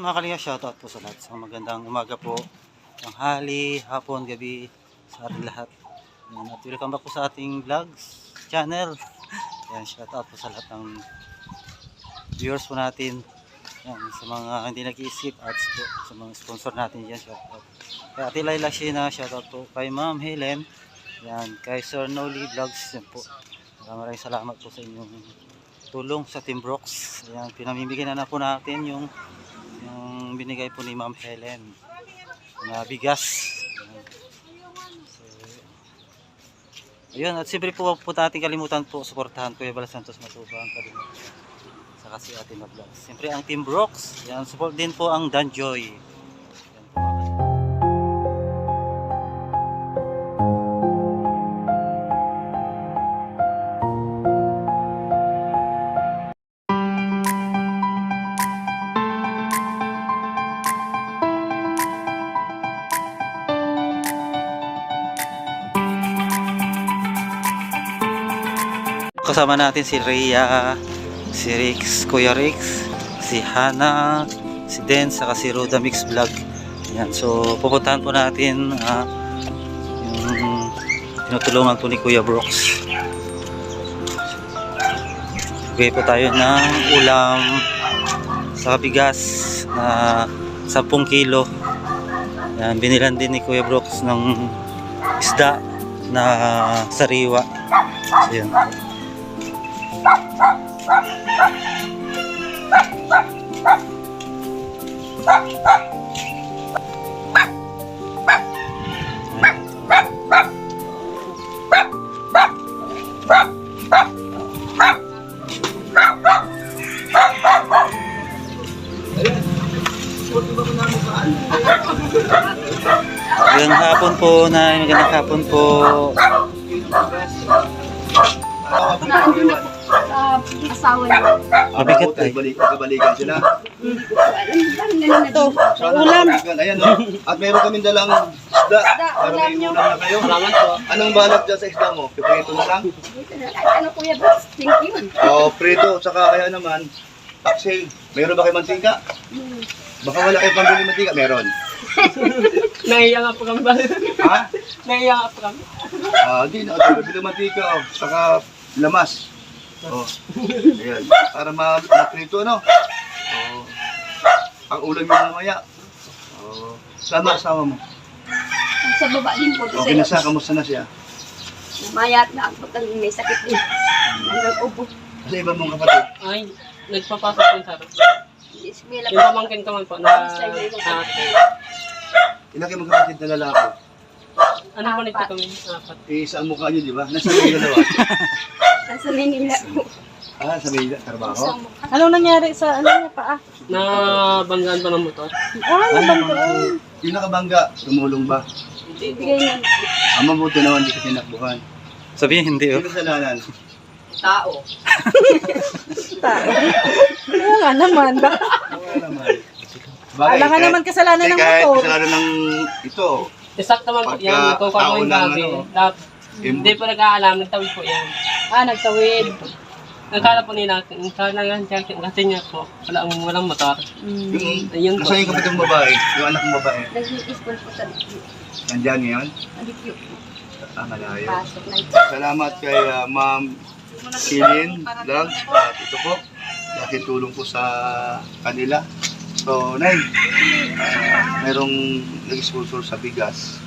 mga kalinga, shoutout po sa lahat. Sa magandang umaga po, tanghali, hapon, gabi, sa ating lahat. Yan, at welcome back po sa ating vlogs channel. Yan, shoutout po sa lahat ng viewers po natin. Yan, sa mga hindi nag-i-skip ads po, sa mga sponsor natin yan, shoutout. Kay Ate Laila Sheena, shoutout po kay Ma'am Helen. Yan, kay Sir Noli Vlogs, yan po. Maraming salamat po sa inyong tulong sa Team Brooks. Yan, pinamimigay na po natin yung binigay po ni Ma'am Helen na bigas. So, ayun, at siyempre po natin kalimutan po suportahan Kuya Bal Santos Matubang, saka si Ate Vlogs. Siyempre ang Team Brooks, yan, support din po ang Danjoy. Kasama natin si Rhea, si Rix, Kuya Rix, si Hana, si Den, saka si Roda Mix Vlog. Yan, so pupuntahan po natin yung tinutulungan po ni Kuya Brooks. Bigay po tayo ng ulam sa bigas na 10 kilo. Yan, binilan din ni Kuya Brooks ng isda na sariwa. So, yan. Magandang hapon po, Nay. Magandang hapon po. Asawa niya. Mabigat ay. Kabalikan sila. Ito, ulam. Ayan o. At meron kaming dalang isda. Para may ulam na kayo. Anong balak dyan sa isda mo? Piprito na lang? Ano kuya boss? Thank you. Prito. Tsaka kaya naman, taxi. Meron ba kayo mantika? Baka wala kayo pambili mantika? Meron. Nahiya nga po kami ba? Ha? Nahiya nga po kami. Di na. Bili mantika. Saka lamas. Ayan. Para ma-prito, ano? Ang ulam yung mamaya. Sama asawa mo. Sa baba din po. Okay na siya. Kamusta na siya? Mayat na ako pag may sakit din. Nag-upo. Sa iba mong kapatid. Ay, nagpapasok po sa akin. Yung pamangkin ko man po na Ilan kayo magkapatid na lalaki? ano po nito kami? Apat. Isa ang mukha nyo, di ba? Nasa Manila dalawa. Nasa Manila po. Sa Manila. Trabaho? Anong nangyari sa ano niya pa? Nabanggaan pa ng motor. Nabanggaan. Yung nakabangga, tumulong ba? Bigay na. Mabuti naman, di ka tinakbuhan. Sabihin hindi, oh. Sino kasalanan? Tao. Oo nga naman. Wala naman. Wala nga naman kasalanan ng Kahit motor. kasalanan ng ito. Exact naman po Pagka yan. Natutuwa tao ko yung lang, gabi. ano? Hindi po nag-aalam. Nagtawid po yan. Nagtawid. Nagkala po nila. Nagkala nga kasi niya po. Walang motor. Ayun po. Nasaan yung kapatid mong babae? Yung anak mong babae? Nag-i-school po sa Nandiyan ngayon? Alikyo po. Malayo. Pasok na ito. Salamat kay Ma'am Silin Vlog. At ito po, laking tulong po sa kanila. So, Nay, merong nag-sponsor sa bigas.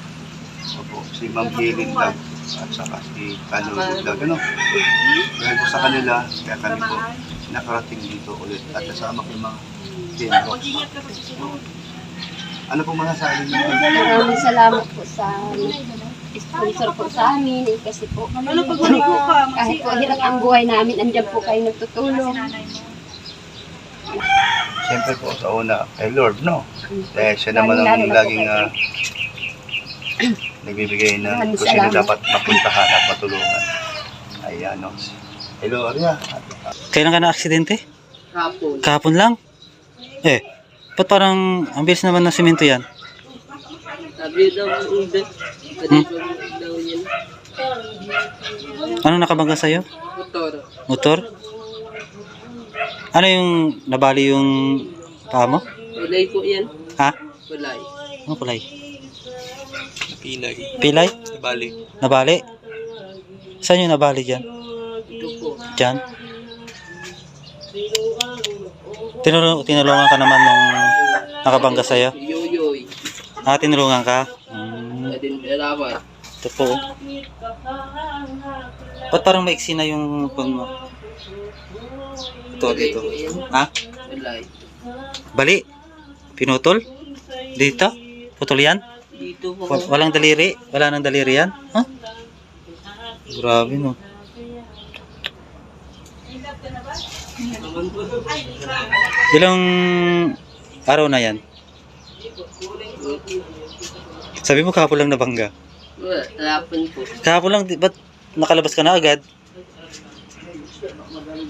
Opo, si Ma'am Silin Vlog at saka si Kanol Vlog. Ano? Dahil po sa kanila, kaya kami po nakarating dito ulit at kasama ko yung mga team ko. Ano po masasabi niyo? Maraming salamat po sa sponsor po sa amin. Kasi po, kahit po hirap ang buhay namin, andyan po kayo nagtutulong. Siyempre po sa una, kay Lord, no? Dahil siya naman ang laging nagbibigay ng kung sino dapat mapuntahan at matulungan. Ayan, no? Hello, Arya. Kailan ka na-aksidente? Kapon. Kahapon lang? Ba't parang ang bilis naman ng semento yan? Sabi daw yung udet. Sabi daw yan. Ano nakabangga sa'yo? Motor. Motor? Ano yung nabali yung paa mo? Kulay po yan. Ha? Kulay. Ano kulay? Pilay. Pilay? Bali. Nabali? Saan yung nabali dyan? Ito po. Dyan? Tinulungan ka naman nung nakabangga sa'yo? Yoyoy. Tinulungan ka? Pwede nilalawan. Ito po. Ba't parang maiksi na yung phone mo? Ito, dito. Ha? Kulay. Bali? Pinutol? Dito? Putol yan? Dito po. Walang daliri? Wala nang daliri yan? Ha? Grabe no. Ilang araw na yan? Sabi mo kahapon lang nabangga. Hapon po. Kahapon lang, ba't nakalabas ka na agad?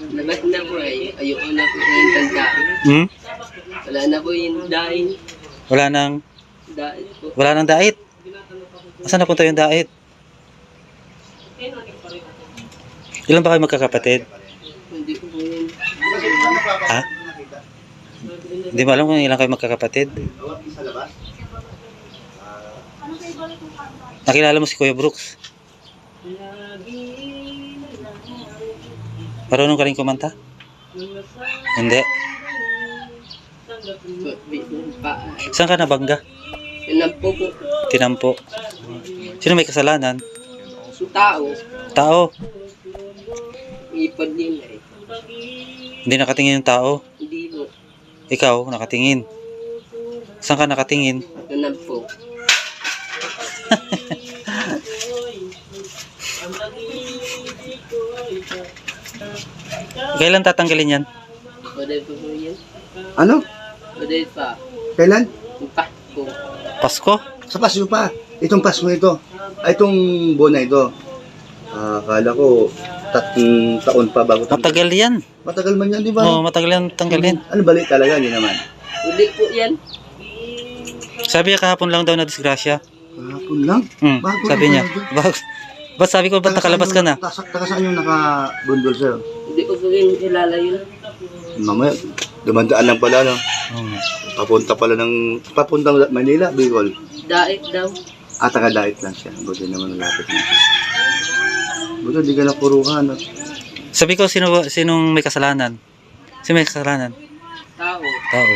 Labas na po ay. Ayoko na po yung tandaan. Hmm? Wala na po yung dain. Wala nang, Dain po. wala nang dait. Saan napunta yung dait? Ilan ba kayo magkakapatid? Hindi ko po yun. Ha? Hindi mo alam kung ilan kayo magkakapatid? Nakilala mo si Kuya Brooks? Marunong ka rin kumanta? Hindi. Saan ka nabangga? Tinampo po. Tinampo. Sino may kasalanan? Tao. Tao. Ipad din eh. Hindi nakatingin yung tao. Hindi po. Ikaw, nakatingin. Saan ka nakatingin? Tinampo. Kailan tatanggalin yan? Pwede po po yan. Ano? Pwede pa. Kailan? Yung Pasko. Pasko? Sa Pasko pa. Itong Pasko ito. Ay, itong buwan na ito. Akala ko 3 taon pa bago Matagal yan. Matagal man yan, di ba? Oo, matagal yan tanggalin. Ano balik talaga? Hindi naman. Uli po yan. Sabi niya kahapon lang daw na disgrasya. Kahapon lang. Bago Sabi lang niya. pala Ba't sabi ko, ba't nakalabas ka na? Taga saan yung nakabundol sa'yo? Hindi ko po yun kilala yun. Mamaya, dumandaan lang pala, no? Papunta pala ng... Papuntang Manila, Bicol. Daig daw. Taga-diet lang siya. Buti naman malapit na siya. Buti, di ka napuruhan, no? Sabi ko, sinong may kasalanan? Sino may kasalanan? Tao. Tao.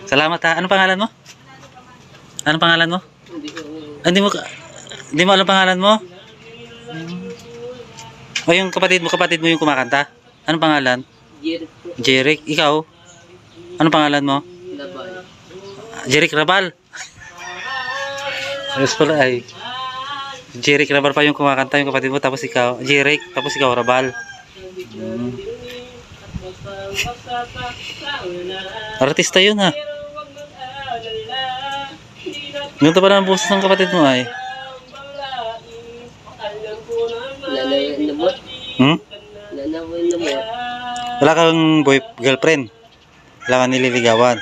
Salamat ha. Anong pangalan mo? Anong pangalan mo? Hindi ko. Hindi mo alam pangalan mo? O yung kapatid mo yung kumakanta? Anong pangalan? Jeric po. Jeric. Ikaw? Anong pangalan mo? Labay. Jeric Rabal. Ayos pala ay. Jeric Rabal pa yung kumakanta, yung kapatid mo, tapos ikaw, Jeric, tapos ikaw Rabal. Artista yun ha. Ganito pala ang boses ng kapatid mo ay. Wala na yung nabot. Hmm? Wala na yung nabot. Wala kang girlfriend. Wala kang nililigawan.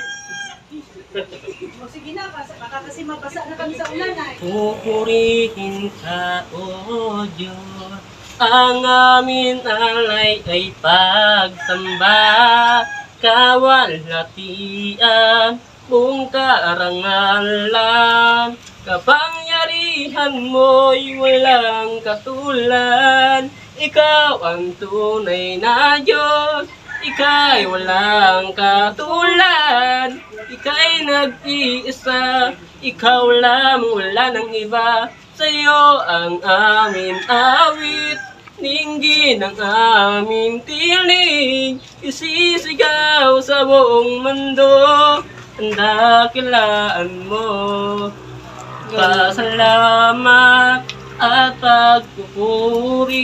Pupurihin ka, O Diyos, ang amin alay ay pagsamba, kawalhatian, mong karangalan, kapangyarihan mo'y walang katulad, ikaw ang tunay na Diyos, ika'y walang katulad, ika'y nag-iisa, ikaw lamang wala ng iba, sa'yo ang aming awit, ninggin ang aming tinig, isisigaw sa buong mundo, ang dakilaan mo. Pasalamat at pagpupuri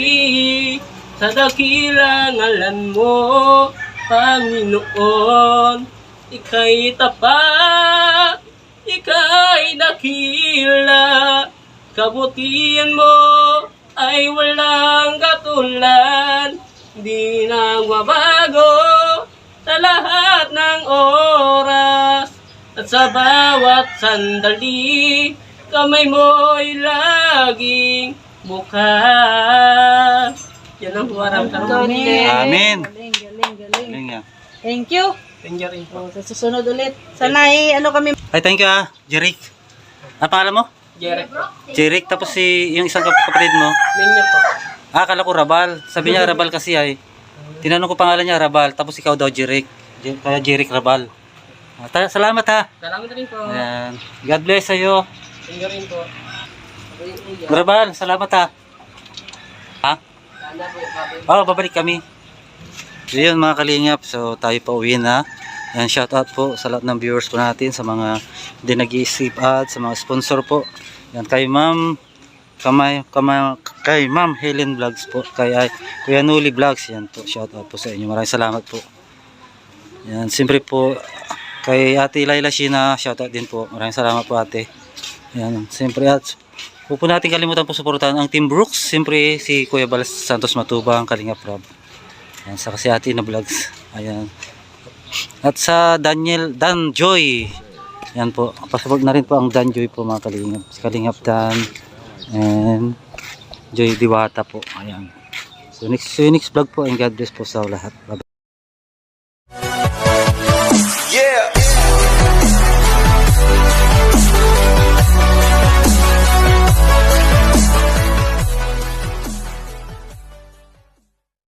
sa dakilang ngalan mo, Panginoon. Ika'y tapat, ika'y dakila, kabutihan mo ay walang katulad, di nagbabago sa lahat ng oras, at sa bawat sandali, kamay mo'y laging bukas. Yan ang buwarang Amen. Amen. Galing, galing, galing. Galing yan. Thank you. Thank you rin po. Oh, sa susunod ulit. Sana ano kami. Ay, thank you Jeric. Ano pangalan mo? Jerek po. Jeric, tapos yung isang kapatid mo. Ninyo po. Akala ko Rabal. Sabi niya Rabal kasi ay. Tinanong ko pangalan niya Rabal, tapos ikaw daw Jeric. Kaya Jeric Rabal. Salamat ha. Salamat rin po. Ayan. God bless sa'yo. Thank you rin po. Rabal, salamat ha. Ha? Oo, babalik kami. So yun mga kalingap, so tayo pa uwi na. Yan, shout out po sa lahat ng viewers po natin, sa mga hindi nag-iisip at sa mga sponsor po. Yan, kay Ma'am kay Ma'am Helen Vlogs po, kay Kuya Nuli Vlogs, yan po, shout out po sa inyo. Maraming salamat po. Yan, siyempre po kay Ate Laila Sheena, shout out din po. Maraming salamat po ate. Yan, siyempre at huwag po natin kalimutan po suportahan ang Team Brooks, siyempre si Kuya Balas Santos Matubang, Kalingap Rob. Yan, sa kasi Ate na Vlogs. Ayan. At sa Dan Joy. Yan po. Pasupport na rin po ang Dan Joy po mga kalingap. Si Kalingap Dan and Joy Diwata po. Ayan. So next vlog po and God bless po sa lahat. Bye-bye.